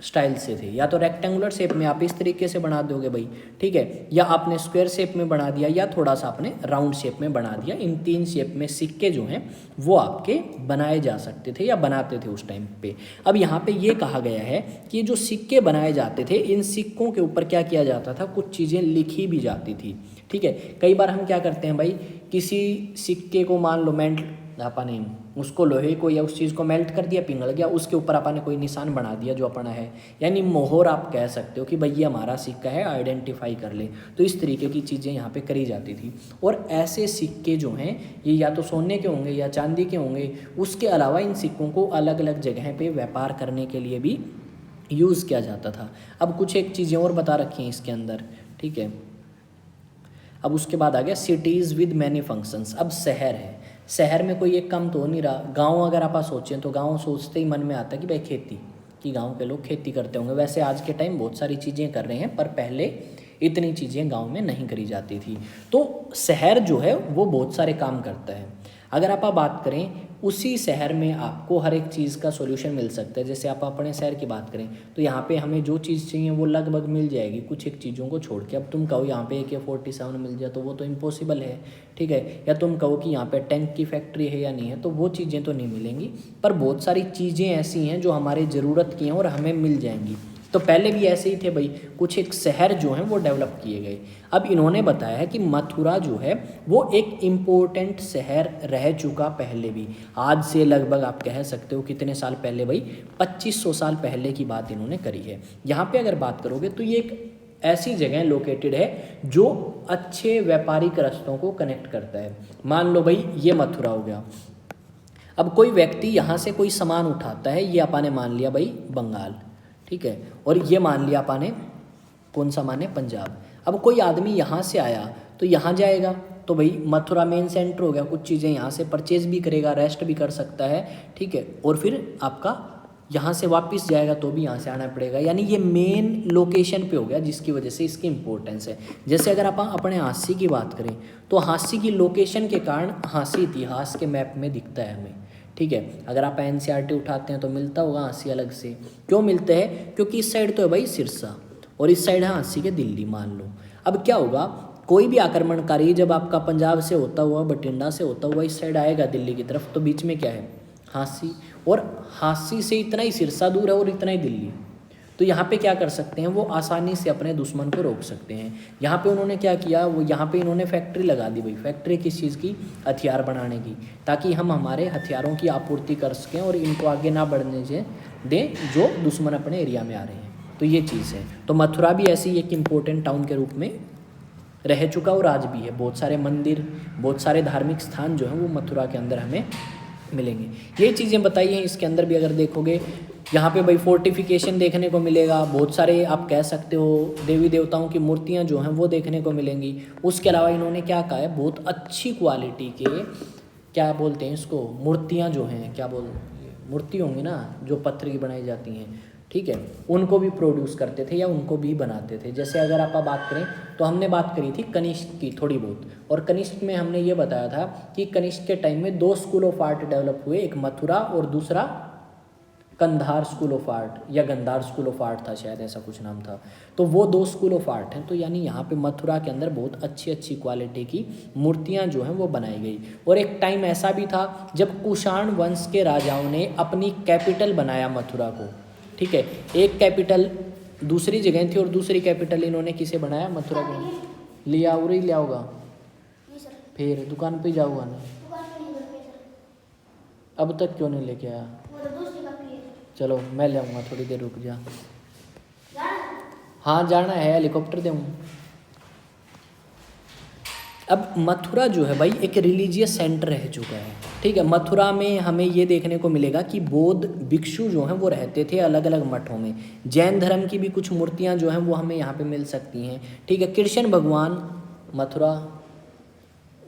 स्टाइल से थे। या तो रेक्टेंगुलर शेप में आप इस तरीके से बना दोगे भाई, ठीक है, या आपने स्क्वायर शेप में बना दिया, या थोड़ा सा आपने राउंड शेप में बना दिया। इन 3 शेप में सिक्के जो हैं वो आपके बनाए जा सकते थे या बनाते थे उस टाइम पे। अब यहाँ पे ये कहा गया है कि जो सिक्के बनाए जाते थे, इन सिक्कों के ऊपर क्या किया जाता था, कुछ चीज़ें लिखी भी जाती थी, ठीक है। कई बार हम क्या करते हैं भाई, किसी सिक्के को मान लो मेल्ट, आपने उसको लोहे को या उस चीज़ को मेल्ट कर दिया, पिघल गया, उसके ऊपर आपने कोई निशान बना दिया जो अपना है, यानी मोहर आप कह सकते हो कि भाई ये हमारा सिक्का है, आइडेंटिफाई कर ले। तो इस तरीके की चीज़ें यहाँ पे करी जाती थी। और ऐसे सिक्के जो हैं ये या तो सोने के होंगे या चांदी के होंगे। उसके अलावा इन सिक्कों को अलग अलग जगह पे व्यापार करने के लिए भी यूज़ किया जाता था। अब कुछ एक चीज़ें और बता रखी हैं इसके अंदर, ठीक है। अब उसके बाद आ गया सिटीज़ विद मैनी फंक्शंस। अब शहर है, शहर में कोई एक काम तो हो नहीं रहा। गांव अगर आप सोचें तो गांव सोचते ही मन में आता है कि भाई खेती, कि गांव के लोग खेती करते होंगे। वैसे आज के टाइम बहुत सारी चीज़ें कर रहे हैं, पर पहले इतनी चीज़ें गांव में नहीं करी जाती थी। तो शहर जो है वो बहुत सारे काम करता है। अगर आप बात करें, उसी शहर में आपको हर एक चीज़ का सॉल्यूशन मिल सकता है। जैसे आप अपने शहर की बात करें तो यहाँ पे हमें जो चीज़ चाहिए वो लगभग मिल जाएगी, कुछ एक चीज़ों को छोड़ के। अब तुम कहो यहाँ पे AK-47 मिल जाए तो वो तो इम्पॉसिबल है, ठीक है। या तुम कहो कि यहाँ पे टैंक की फैक्ट्री है या नहीं है, तो वो चीज़ें तो नहीं मिलेंगी। पर बहुत सारी चीज़ें ऐसी हैं जो हमारे ज़रूरत की हैं और हमें मिल जाएंगी। तो पहले भी ऐसे ही थे भाई, कुछ एक शहर जो हैं वो डेवलप किए गए। अब इन्होंने बताया है कि मथुरा जो है वो एक इम्पोर्टेंट शहर रह चुका पहले भी। आज से लगभग आप कह सकते हो कितने साल पहले भाई, 2500 साल पहले की बात इन्होंने करी है। यहाँ पे अगर बात करोगे तो ये एक ऐसी जगह लोकेटेड है जो अच्छे व्यापारिक रास्तों को कनेक्ट करता है। मान लो भाई ये मथुरा हो गया। अब कोई व्यक्ति यहाँ से कोई सामान उठाता है, ये आपने मान लिया भाई बंगाल, ठीक है, और ये मान लिया आपने कौन सा माने, पंजाब। अब कोई आदमी यहाँ से आया तो यहाँ जाएगा, तो भाई मथुरा मेन सेंटर हो गया। कुछ चीज़ें यहाँ से परचेज भी करेगा, रेस्ट भी कर सकता है, ठीक है, और फिर आपका यहाँ से वापस जाएगा तो भी यहाँ से आना पड़ेगा। यानी ये मेन लोकेशन पे हो गया, जिसकी वजह से इसकी इम्पोर्टेंस है। जैसे अगर आप अपने हांसी की बात करें तो हांसी की लोकेशन के कारण हांसी इतिहास के मैप में दिखता है हमें, ठीक है। अगर आप एनसीईआरटी उठाते हैं तो मिलता होगा हाँसी अलग से। क्यों मिलते हैं? क्योंकि इस साइड तो है भाई सिरसा और इस साइड है हाँसी के दिल्ली मान लो। अब क्या होगा, कोई भी आक्रमणकारी जब आपका पंजाब से होता हुआ, बठिंडा से होता हुआ इस साइड आएगा दिल्ली की तरफ, तो बीच में क्या है? हाँसी, और हाँसी से इतना ही सिरसा दूर है और इतना ही दिल्ली। तो यहाँ पे क्या कर सकते हैं, वो आसानी से अपने दुश्मन को रोक सकते हैं। यहाँ पे उन्होंने क्या किया, वो यहाँ पे इन्होंने फैक्ट्री लगा दी भाई। फैक्ट्री किस चीज़ की? हथियार बनाने की, ताकि हम हमारे हथियारों की आपूर्ति कर सकें और इनको आगे ना बढ़ने दें जो दुश्मन अपने एरिया में आ रहे हैं। तो ये चीज़ है। तो मथुरा भी ऐसी एक इम्पोर्टेंट टाउन के रूप में रह चुका और आज भी है। बहुत सारे मंदिर, बहुत सारे धार्मिक स्थान जो हैं वो मथुरा के अंदर हमें मिलेंगे। ये चीज़ें बताई हैं इसके अंदर भी। अगर देखोगे यहाँ पे भाई फोर्टिफिकेशन देखने को मिलेगा, बहुत सारे आप कह सकते हो देवी देवताओं की मूर्तियाँ जो हैं वो देखने को मिलेंगी। उसके अलावा इन्होंने क्या कहा है, बहुत अच्छी क्वालिटी के, क्या बोलते हैं इसको, मूर्तियाँ जो हैं, क्या मूर्ति होंगी ना जो पत्थर की बनाई जाती हैं, ठीक है, उनको भी प्रोड्यूस करते थे या उनको भी बनाते थे। जैसे अगर आप बात करें तो हमने बात करी थी कनिष्क की थोड़ी बहुत, और कनिष्क में हमने ये बताया था कि कनिष्क के टाइम में 2 स्कूल ऑफ आर्ट डेवलप हुए, एक मथुरा और दूसरा कंधार स्कूल ऑफ आर्ट या गंधार स्कूल ऑफ आर्ट था शायद, ऐसा कुछ नाम था। तो वो 2 स्कूल ऑफ आर्ट हैं। तो यानी यहाँ पे मथुरा के अंदर बहुत अच्छी अच्छी क्वालिटी की मूर्तियाँ जो हैं वो बनाई गई। और एक टाइम ऐसा भी था जब कुषाण वंश के राजाओं ने अपनी कैपिटल बनाया मथुरा को, ठीक है। एक कैपिटल दूसरी जगह थी और दूसरी कैपिटल इन्होंने किसे बनाया? मथुरा को। लिया उरी लिया होगा, फिर दुकान पे जाऊँगा ना, अब तक क्यों नहीं लेके आया? चलो मैं ले आऊँगा, थोड़ी देर रुक जा। हाँ जाना है, हेलीकॉप्टर दूँ। अब मथुरा जो है भाई एक रिलीजियस सेंटर रह चुका है, ठीक है। मथुरा में हमें ये देखने को मिलेगा कि बौद्ध भिक्षु जो हैं वो रहते थे अलग अलग मठों में। जैन धर्म की भी कुछ मूर्तियाँ जो हैं वो हमें यहाँ पे मिल सकती हैं, ठीक है। कृष्ण भगवान मथुरा,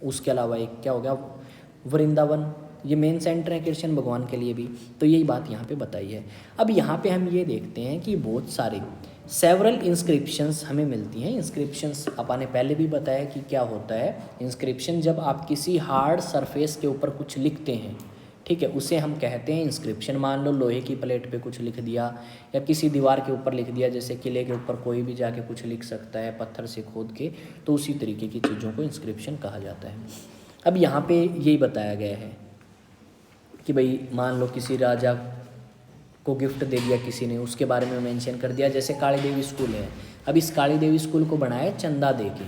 उसके अलावा एक क्या हो गया वृंदावन, ये मेन सेंटर है कृष्ण भगवान के लिए भी। तो यही बात यहाँ पे बताई है। अब यहाँ पे हम ये देखते हैं कि बहुत सारे सेवरल इंस्क्रिप्शंस हमें मिलती हैं। इंस्क्रिप्शंस अपन ने पहले भी बताया कि क्या होता है इंस्क्रिप्शन, जब आप किसी हार्ड सरफेस के ऊपर कुछ लिखते हैं, ठीक है, उसे हम कहते हैं इंस्क्रिप्शन। मान लो लोहे की प्लेट पे कुछ लिख दिया या किसी दीवार के ऊपर लिख दिया, जैसे किले के ऊपर कोई भी जाके कुछ लिख सकता है पत्थर से खोद के, तो उसी तरीके की चीज़ों को इंस्क्रिप्शन कहा जाता है। अब यहाँ पे यही बताया गया है कि भाई मान लो किसी राजा को गिफ्ट दे दिया किसी ने, उसके बारे में मेंशन कर दिया। जैसे काली देवी स्कूल है, अब इस काली देवी स्कूल को बनाया चंदा दे के।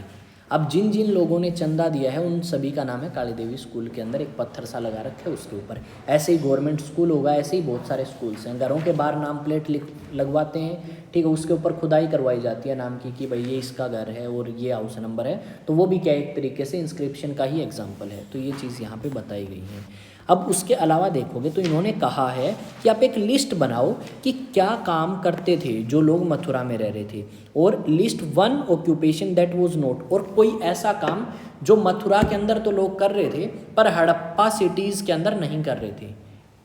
अब जिन जिन लोगों ने चंदा दिया है उन सभी का नाम है काली देवी स्कूल के अंदर एक पत्थर सा लगा रखा है उसके ऊपर। ऐसे ही गवर्नमेंट स्कूल होगा, ऐसे ही बहुत सारे स्कूल्स हैं। घरों के बाहर नाम प्लेट लगवाते हैं, ठीक है, उसके ऊपर खुदाई करवाई जाती है नाम की कि भाई ये इसका घर है और ये हाउस नंबर है। तो वो भी क्या एक तरीके से इंस्क्रिप्शन का ही एग्जाम्पल है। तो ये चीज़ यहाँ पर बताई गई है। अब उसके अलावा देखोगे तो इन्होंने कहा है कि आप एक लिस्ट बनाओ कि क्या काम करते थे जो लोग मथुरा में रह रहे थे, और list 1 occupation that was note, और कोई ऐसा काम जो मथुरा के अंदर तो लोग कर रहे थे पर हड़प्पा सिटीज़ के अंदर नहीं कर रहे थे।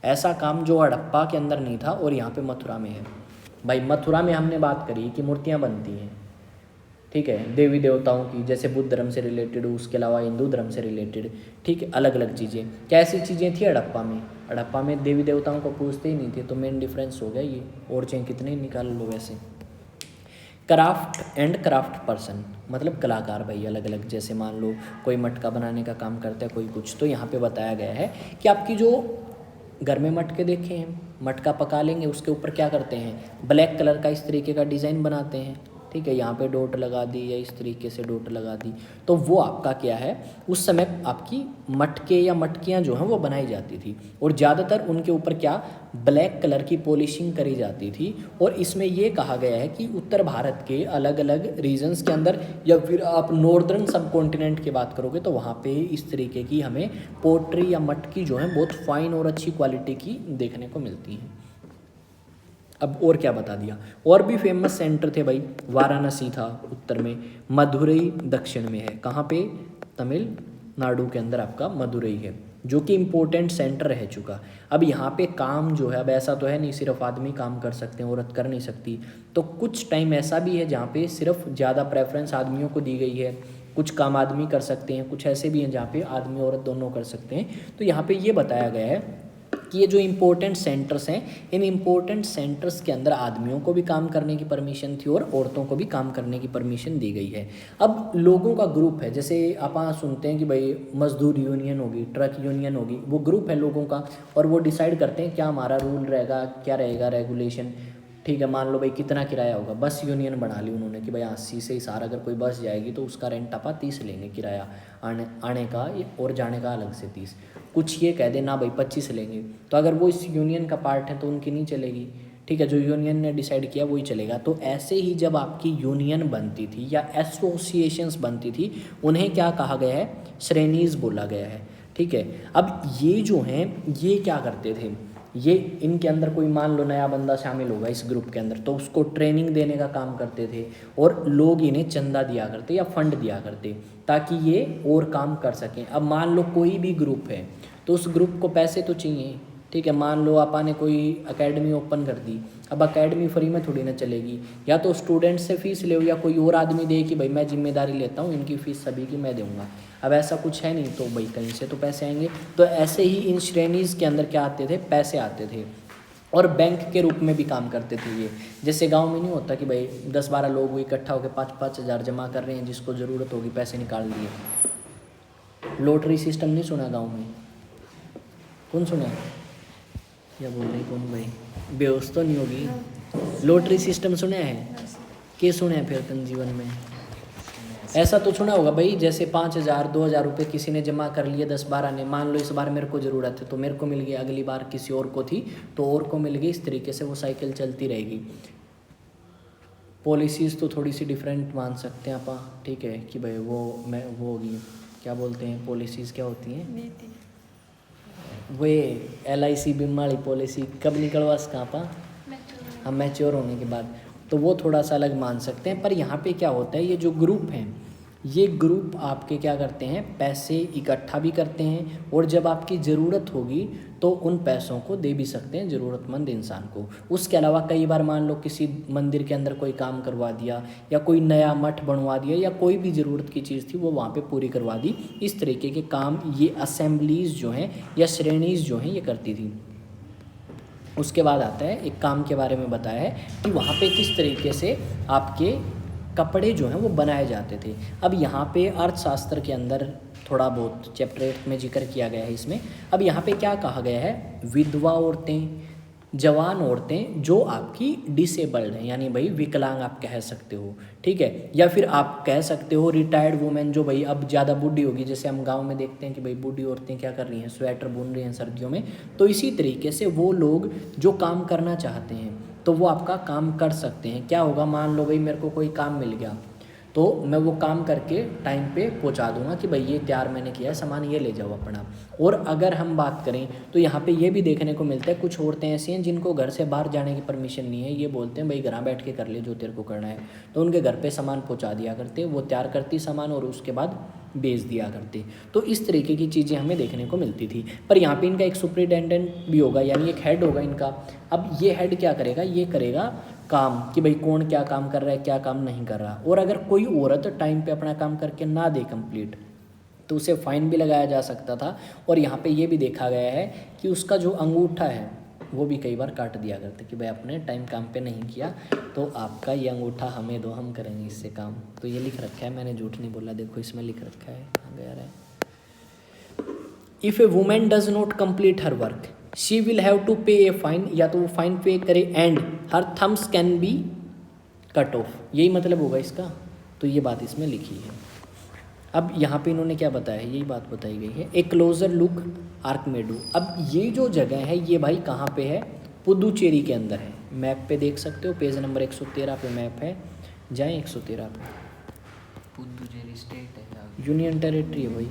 ऐसा काम जो हड़प्पा के अंदर नहीं था और यहाँ पे मथुरा में है। भाई मथुरा में हमने बात करी कि मूर्तियाँ बनती हैं, ठीक है, देवी देवताओं की, जैसे बुद्ध धर्म से रिलेटेड, उसके अलावा हिंदू धर्म से रिलेटेड, ठीक है, अलग अलग चीज़ें। कैसी चीज़ें थी हड़प्पा में? हड़प्पा में देवी देवताओं को पूजते ही नहीं थे, तो मेन डिफरेंस हो गया ये। और चाहे कितने निकाल लो वैसे। क्राफ्ट एंड क्राफ्ट पर्सन मतलब कलाकार भाई अलग अलग, जैसे मान लो कोई मटका बनाने का काम करता है कोई कुछ, तो यहाँ पे बताया गया है कि आपकी जो घर में मटके देखे हैं, मटका पका लेंगे, उसके ऊपर क्या करते हैं, ब्लैक कलर का इस तरीके का डिज़ाइन बनाते हैं, ठीक है, यहाँ पे डॉट लगा दी या इस तरीके से डॉट लगा दी। तो वो आपका क्या है, उस समय आपकी मटके या मटकियाँ जो हैं वो बनाई जाती थी, और ज़्यादातर उनके ऊपर क्या ब्लैक कलर की पॉलिशिंग करी जाती थी। और इसमें ये कहा गया है कि उत्तर भारत के अलग अलग रीजन्स के अंदर, या फिर आप नॉर्दर्न सब कॉन्टिनेंट की बात करोगे तो वहाँ पे इस तरीके की हमें पोट्री या मटकी जो है बहुत फाइन और अच्छी क्वालिटी की देखने को मिलती है। अब और क्या बता दिया, और भी फेमस सेंटर थे भाई। वाराणसी था उत्तर में, मदुरई दक्षिण में है। कहाँ पे? तमिलनाडु के अंदर आपका मदुरई है, जो कि इम्पोर्टेंट सेंटर रह चुका। अब यहाँ पे काम जो है, अब ऐसा तो है नहीं सिर्फ आदमी काम कर सकते हैं, औरत कर नहीं सकती। तो कुछ टाइम ऐसा भी है जहाँ पे सिर्फ ज़्यादा प्रेफरेंस आदमियों को दी गई है। कुछ काम आदमी कर सकते हैं, कुछ ऐसे भी हैं जहाँ पे आदमी औरत दोनों कर सकते हैं। तो यहाँ पे ये बताया गया है कि ये जो इम्पोर्टेंट सेंटर्स हैं, इन इम्पोर्टेंट सेंटर्स के अंदर आदमियों को भी काम करने की परमिशन थी और औरतों को भी काम करने की परमिशन दी गई है। अब लोगों का ग्रुप है, जैसे आप सुनते हैं कि भाई मजदूर यूनियन होगी, ट्रक यूनियन होगी, वो ग्रुप है लोगों का और वो डिसाइड करते हैं क्या हमारा रूल रहेगा, क्या रहेगा रेगुलेशन। ठीक है, मान लो भाई कितना किराया होगा, बस यूनियन बना ली उन्होंने कि भाई 80 से हिसार अगर कोई बस जाएगी तो उसका रेंट आपा 30 लेंगे किराया, आने का और जाने का अलग से 30। कुछ ये कह दे ना भाई 25 लेंगे, तो अगर वो इस यूनियन का पार्ट है तो उनकी नहीं चलेगी। ठीक है, जो यूनियन ने डिसाइड किया वही चलेगा। तो ऐसे ही जब आपकी यूनियन बनती थी या एसोसिएशंस बनती थी, उन्हें क्या कहा गया है, श्रेणीज बोला गया है। ठीक है, अब ये जो हैं ये क्या करते थे, ये इनके अंदर कोई मान लो नया बंदा शामिल होगा इस ग्रुप के अंदर, तो उसको ट्रेनिंग देने का काम करते थे और लोग इन्हें चंदा दिया करते या फंड दिया करते ताकि ये और काम कर सकें। अब मान लो कोई भी ग्रुप है तो उस ग्रुप को पैसे तो चाहिए। ठीक है, मान लो आपा ने कोई एकेडमी ओपन कर दी, अब एकेडमी फ्री में थोड़ी ना चलेगी, या तो स्टूडेंट से फीस ले या कोई और आदमी दे कि भाई मैं जिम्मेदारी लेता हूँ, इनकी फ़ीस सभी की मैं दूंगा। अब ऐसा कुछ है नहीं तो भाई कहीं से तो पैसे आएंगे। तो ऐसे ही इन श्रेणीज़ के अंदर क्या आते थे, पैसे आते थे और बैंक के रूप में भी काम करते थे ये। जैसे गांव में नहीं होता कि भाई 10-12 लोग इकट्ठा होकर 5-5 हज़ार जमा कर रहे हैं, जिसको ज़रूरत होगी पैसे निकाल लिए। लॉटरी सिस्टम नहीं सुना गाँव में? कौन सुना या बोल रही कौन भाई, बेहोश तो नहीं होगी? लॉटरी सिस्टम सुना है? क्या सुना है फिर तुम जीवन में? ऐसा तो सुना होगा भाई, जैसे 5,000 2,000 रुपये किसी ने जमा कर लिए, 10-12 ने, मान लो इस बार मेरे को ज़रूरत है तो मेरे को मिल गई, अगली बार किसी और को थी तो और को मिल गई, इस तरीके से वो साइकिल चलती रहेगी। पॉलिसीज़ तो थोड़ी सी डिफरेंट मान सकते हैं आप। ठीक है कि भाई वो होगी, क्या बोलते हैं पॉलिसीज़, क्या होती हैं वो, LIC बीमा वाली पॉलिसी कब निकलवा सका आपा? हम मैच्योर होने के बाद, तो वो थोड़ा सा अलग मान सकते हैं। पर यहाँ पे क्या होता है, ये जो ग्रुप हैं ये ग्रुप आपके क्या करते हैं, पैसे इकट्ठा भी करते हैं और जब आपकी ज़रूरत होगी तो उन पैसों को दे भी सकते हैं ज़रूरतमंद इंसान को। उसके अलावा कई बार मान लो किसी मंदिर के अंदर कोई काम करवा दिया या कोई नया मठ बनवा दिया या कोई भी ज़रूरत की चीज़ थी वो वहाँ पे पूरी करवा दी। इस तरीके के काम ये असेंबलीज़ जो हैं या श्रेणीज़ जो हैं ये करती थी। उसके बाद आता है एक काम के बारे में बताया है कि वहाँ पे किस तरीके से आपके कपड़े जो हैं वो बनाए जाते थे। अब यहाँ पे अर्थशास्त्र के अंदर थोड़ा बहुत चैप्टर 8 में जिक्र किया गया है इसमें। अब यहाँ पे क्या कहा गया है, विधवा औरतें, जवान औरतें जो आपकी डिसेबल्ड हैं, यानी भाई विकलांग आप कह सकते हो। ठीक है, या फिर आप कह सकते हो रिटायर्ड वुमेन जो भाई अब ज़्यादा बूढ़ी होगी, जैसे हम गांव में देखते हैं कि भाई बूढ़ी औरतें क्या कर रही हैं, स्वेटर बुन रही हैं सर्दियों में। तो इसी तरीके से वो लोग जो काम करना चाहते हैं तो वो आपका काम कर सकते हैं। क्या होगा, मान लो भाई मेरे को कोई काम मिल गया तो मैं वो काम करके टाइम पे पहुंचा दूंगा कि भाई ये तैयार मैंने किया है, सामान ये ले जाओ अपना। और अगर हम बात करें तो यहाँ पे ये भी देखने को मिलता है कुछ औरतें ऐसी हैं जिनको घर से बाहर जाने की परमिशन नहीं है, ये बोलते हैं भाई घर बैठ के कर ले जो तेरे को करना है, तो उनके घर पे सामान पहुँचा दिया करते, वो तैयार करती सामान और उसके बाद बेच दिया करते। तो इस तरीके की चीज़ें हमें देखने को मिलती थी। पर यहाँ पे इनका एक सुपरिटेंडेंट भी होगा, यानी एक हेड होगा इनका। अब ये हेड क्या करेगा, ये करेगा काम कि भाई कौन क्या काम कर रहा है, क्या काम नहीं कर रहा। और अगर कोई औरत टाइम पे अपना काम करके ना दे कंप्लीट तो उसे फाइन भी लगाया जा सकता था। और यहाँ पे ये भी देखा गया है कि उसका जो अंगूठा है वो भी कई बार काट दिया करते कि भाई आपने टाइम काम पे नहीं किया तो आपका ये अंगूठा हमें दो, हम करेंगे इससे काम। तो ये लिख रखा है, मैंने झूठ नहीं बोला, देखो इसमें लिख रखा है, कहाँ गया है। If a women does not complete her work she will have to pay a fine, या तो वो फाइन पे करे and her thumbs can be cut off, यही मतलब होगा इसका। तो ये बात इसमें लिखी है। अब यहाँ पे इन्होंने क्या बताया है, यही बात बताई गई है। ए क्लोजर लुक आर्कमेडू। अब ये जो जगह है ये भाई कहाँ पे है, पुदुचेरी के अंदर है। मैप पे देख सकते हो, पेज नंबर 113 पे मैप है, जाएँ 113 पे। पुदुचेरी स्टेट है, यूनियन टेरिटरी है भाई।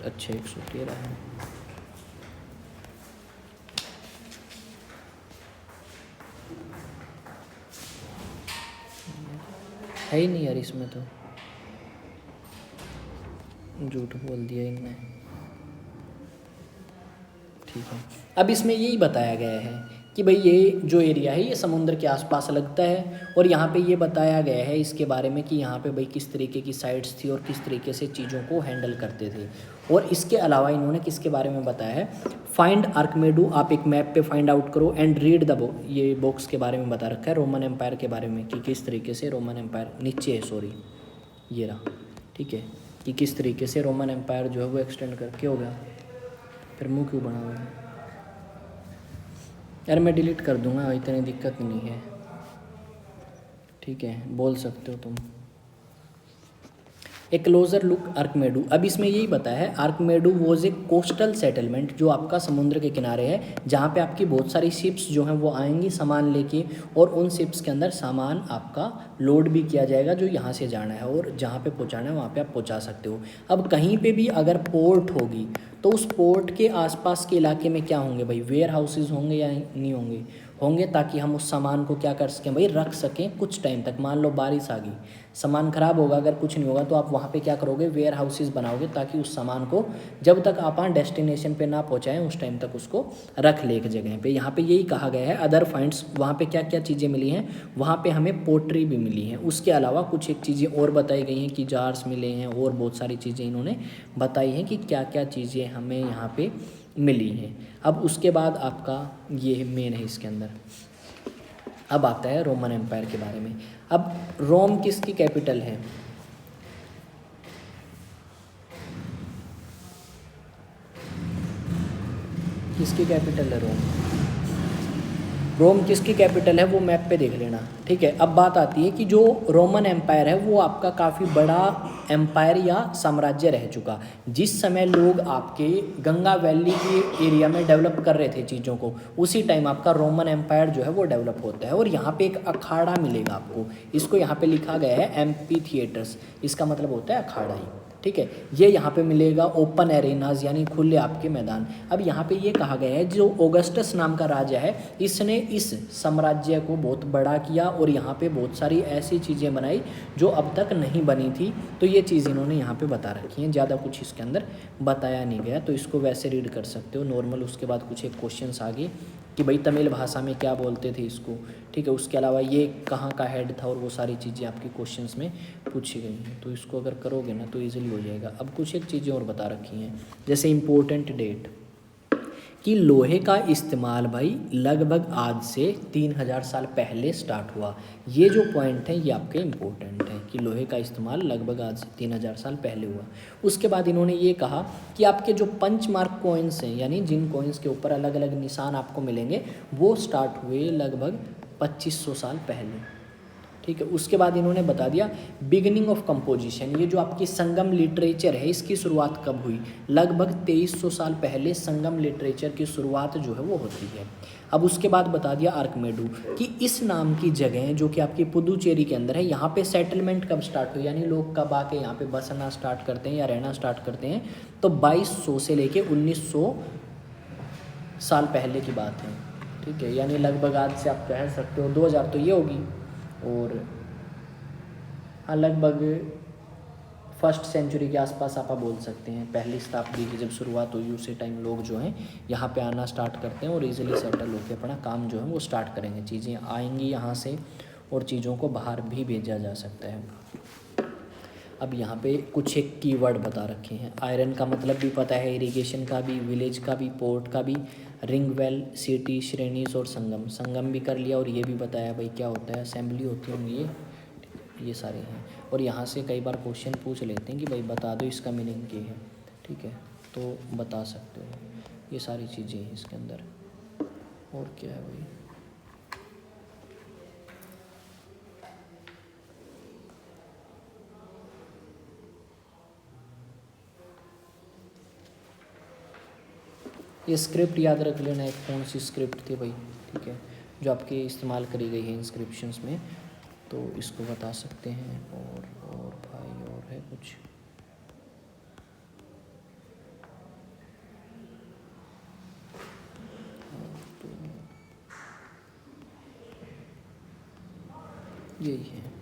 अच्छा 113 है। है ही नहीं यार इसमें, तो झूठ बोल दिया इनने। ठीक है, अब इसमें यही बताया गया है कि भाई ये जो एरिया है ये समुद्र के आसपास लगता है, और यहाँ पे ये बताया गया है इसके बारे में कि यहाँ पे भाई किस तरीके की साइट्स थी और किस तरीके से चीज़ों को हैंडल करते थे। और इसके अलावा इन्होंने किसके बारे में बताया है, फाइंड आर्कमेडू, आप एक मैप पे फाइंड आउट करो एंड रीड द बुक, ये बॉक्स के बारे में बता रखा है रोमन एम्पायर के बारे में कि किस तरीके से रोमन एम्पायर, नीचे है सॉरी ये रहा, ठीक है, कि किस तरीके से रोमन एम्पायर जो है वो एक्सटेंड करके हो गया। फिर मुँह क्यों बना हुआ है यार, मैं डिलीट कर दूंगा, इतनी दिक्कत नहीं है, ठीक है, बोल सकते हो तुम। ए क्लोजर लुक आर्कमेडू, अब इसमें यही बताया है आर्कमेडू वॉज ए कोस्टल सेटलमेंट, जो आपका समुद्र के किनारे है, जहाँ पे आपकी बहुत सारी शिप्स जो हैं वो आएंगी सामान लेके, और उन शिप्स के अंदर सामान आपका लोड भी किया जाएगा जो यहाँ से जाना है, और जहाँ पे पहुँचाना है वहाँ पे आप पहुँचा सकते हो। अब कहीं पे भी अगर पोर्ट होगी तो उस पोर्ट के आसपास के इलाके में क्या होंगे भाई, वेयर हाउसेज होंगे या नहीं होंगे, होंगे, ताकि हम उस सामान को क्या कर सकें भाई, रख सकें कुछ टाइम तक। मान लो बारिश आ गई, सामान ख़राब होगा, अगर कुछ नहीं होगा तो आप वहाँ पे क्या करोगे, वेयर हाउसेज बनाओगे, ताकि उस सामान को जब तक आप डेस्टिनेशन पे ना पहुँचाएं उस टाइम तक उसको रख ले एक जगह पे। यहाँ पे यही कहा गया है अदर फाइंड्स, वहाँ पे क्या क्या चीज़ें मिली हैं, वहाँ पे हमें पोट्री भी मिली है, उसके अलावा कुछ एक चीज़ें और बताई गई हैं कि जार्स मिले हैं, और बहुत सारी चीज़ें इन्होंने बताई हैं कि क्या क्या चीज़ें हमें यहाँ पे मिली हैं। अब उसके बाद आपका ये मेन है इसके अंदर, अब आता है रोमन एम्पायर के बारे में। अब रोम किसकी कैपिटल है, किसकी कैपिटल है रोम, रोम किसकी कैपिटल है वो मैप पे देख लेना, ठीक है। अब बात आती है कि जो रोमन एम्पायर है वो आपका काफ़ी बड़ा एम्पायर या साम्राज्य रह चुका। जिस समय लोग आपके गंगा वैली के एरिया में डेवलप कर रहे थे चीज़ों को, उसी टाइम आपका रोमन एम्पायर जो है वो डेवलप होता है। और यहाँ पे एक अखाड़ा मिलेगा आपको, इसको यहाँ पे लिखा गया है एम्पी थिएटर्स, इसका मतलब होता है अखाड़ा ही, ठीक है। ये यहाँ पे मिलेगा ओपन एरेनाज, यानी खुले आपके मैदान। अब यहाँ पे ये कहा गया है जो ऑगस्टस नाम का राजा है, इसने इस साम्राज्य को बहुत बड़ा किया और यहाँ पे बहुत सारी ऐसी चीज़ें बनाई जो अब तक नहीं बनी थी। तो ये चीज़ इन्होंने यहाँ पे बता रखी हैं, ज़्यादा कुछ इसके अंदर बताया नहीं गया, तो इसको वैसे रीड कर सकते हो नॉर्मल। उसके बाद कुछ एक क्वेश्चंस आगे कि भाई तमिल भाषा में क्या बोलते थे इसको, ठीक है। उसके अलावा ये कहाँ का हेड था, और वो सारी चीज़ें आपकी क्वेश्चंस में पूछी गई हैं, तो इसको अगर करोगे ना तो ईजिली हो जाएगा। अब कुछ एक चीज़ें और बता रखी हैं, जैसे इम्पोर्टेंट डेट कि लोहे का इस्तेमाल भाई लगभग आज से 3000 साल पहले स्टार्ट हुआ। ये जो पॉइंट है ये आपके इम्पोर्टेंट है कि लोहे का इस्तेमाल लगभग आज से 3000 साल पहले हुआ। उसके बाद इन्होंने ये कहा कि आपके जो पंच मार्क कॉइन्स हैं, यानी जिन कॉइन्स के ऊपर अलग अलग निशान आपको मिलेंगे, वो स्टार्ट हुए लगभग 2500 साल पहले, ठीक है। उसके बाद इन्होंने बता दिया बिगिनिंग ऑफ कंपोजिशन, ये जो आपकी संगम लिटरेचर है इसकी शुरुआत कब हुई, लगभग 2300 साल पहले संगम लिटरेचर की शुरुआत जो है वो होती है। अब उसके बाद बता दिया आर्कमेडू कि इस नाम की जगह जो कि आपकी पुदुचेरी के अंदर है, यहाँ पे सेटलमेंट कब स्टार्ट हुई, यानी लोग कब आके यहाँ पे बसना स्टार्ट करते हैं या रहना स्टार्ट करते हैं, तो 2200 से लेके 1900 साल पहले की बात है, ठीक है। यानी लगभग आज से आप कह सकते हो 2000 तो ये होगी, और हाँ लगभग फर्स्ट सेंचुरी के आसपास आप बोल सकते हैं। पहली शताब्दी की जब शुरुआत हुई उसी टाइम लोग जो हैं यहाँ पे आना स्टार्ट करते हैं और इजीली सेटल होकर अपना काम जो है वो स्टार्ट करेंगे। चीज़ें आएंगी यहाँ से और चीज़ों को बाहर भी भेजा जा सकता है। अब यहाँ पे कुछ एक कीवर्ड बता रखे हैं। आयरन का मतलब भी पता है, इरिगेशन का भी, विलेज का भी, पोर्ट का भी, रिंग वेल, सिटी, श्रेणीज और संगम। संगम भी कर लिया और ये भी बताया भाई क्या होता है, असेंबली होती होंगी ये सारे हैं। और यहाँ से कई बार क्वेश्चन पूछ लेते हैं कि भाई बता दो इसका मीनिंग क्या है, ठीक है, तो बता सकते हो। ये सारी चीज़ें हैं इसके अंदर। और क्या है भाई, ये स्क्रिप्ट याद रख लेना एक कौन सी स्क्रिप्ट थी भाई, ठीक है, जो आपकी इस्तेमाल करी गई है इंस्क्रिप्शंस में, तो इसको बता सकते हैं। और भाई और है कुछ, तो यही है।